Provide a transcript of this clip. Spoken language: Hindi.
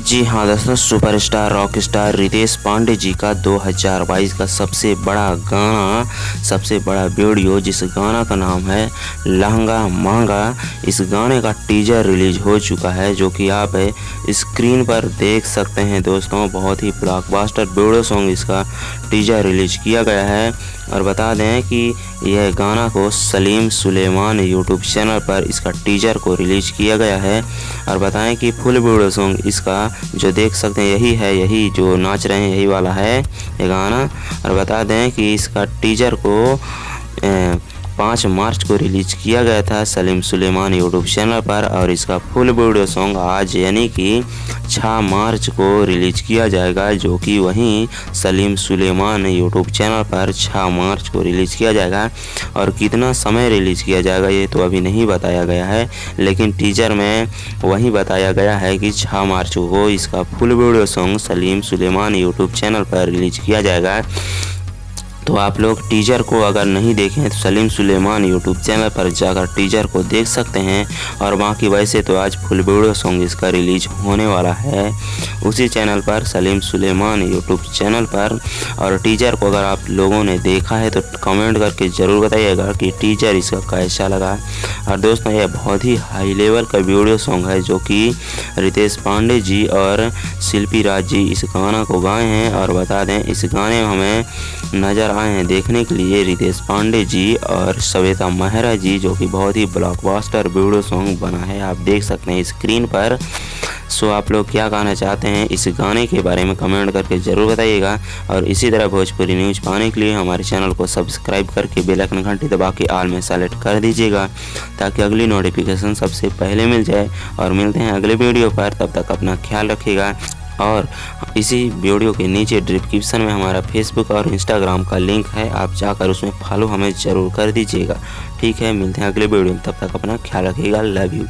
जी हाँ दोस्तों, superstar rock star Ritesh Pandey ji का 2022 का सबसे बड़ा गाना, सबसे बड़ा वीडियो, जिस गाना का नाम है लहंगा महंगा। इस गाने का टीजर रिलीज हो चुका है, जो कि आप स्क्रीन पर देख सकते हैं दोस्तों। बहुत ही ब्लॉकबस्टर वीडियो सॉन्ग इसका टीजर रिलीज किया गया है। और बता दें कि यह गाना को सलीम सुलेमान यूट्यूब चैनल पर इसका टीजर को रिलीज किया गया है। और बताएं कि फुल वीडियो सॉन्ग इसका जो देख सकते हैं यही है, यही जो नाच रहे हैं यही वाला है ये गाना। और बता दें कि इसका टीजर को 5 मार्च को रिलीज किया गया था सलीम सुलेमान यूट्यूब चैनल पर। और इसका फुल वीडियो सॉन्ग आज यानी कि 6 मार्च को रिलीज किया जाएगा, जो कि वहीं सलीम सुलेमान यूट्यूब चैनल पर 6 मार्च को रिलीज किया जाएगा। और कितना समय रिलीज किया जाएगा ये तो अभी नहीं बताया गया है, लेकिन टीजर में वहीं बताया गया है कि 6 मार्च को इसका full video song Salim Sulaiman YouTube channel पर रिलीज किया जाएगा। तो आप लोग टीजर को अगर नहीं देखें तो सलीम सुलेमान यूट्यूब चैनल पर जाकर टीजर को देख सकते हैं। और बाकी वैसे तो आज फुल वीडियो सॉन्ग इसका रिलीज होने वाला है उसी चैनल पर, सलीम सुलेमान यूट्यूब चैनल पर। और टीजर को अगर आप लोगों ने देखा है तो कमेंट करके ज़रूर बताइएगा कि टीजर इसका कैसा लगा। और दोस्तों ये बहुत ही हाई लेवल का वीडियो सॉन्ग है, जो कि रितेश पांडे जी और शिल्पी राज जी इस गाना को गाए हैं। और बता दें इस गाने में हमें नज़र आए हैं देखने के लिए रितेश पांडे जी और श्वेता मेहरा जी, जो कि बहुत ही ब्लॉकबस्टर वीडियो सॉन्ग बना है, आप देख सकते हैं स्क्रीन पर। सो आप लोग क्या कहना चाहते हैं इस गाने के बारे में कमेंट करके ज़रूर बताइएगा। और इसी तरह भोजपुरी न्यूज़ पाने के लिए हमारे चैनल को सब्सक्राइब करके बेल आइकन घंटी दबा के ऑल में सेलेक्ट कर दीजिएगा, ताकि अगली नोटिफिकेशन सबसे पहले मिल जाए। और मिलते हैं अगले वीडियो पर, तब तक अपना ख्याल रखिएगा। और इसी वीडियो के नीचे डिस्क्रिप्शन में हमारा फेसबुक और इंस्टाग्राम का लिंक है, आप जाकर उसमें फॉलो हमें ज़रूर कर दीजिएगा। ठीक है, मिलते हैं अगले वीडियो में, तब तक अपना ख्याल रखिएगा। Love you.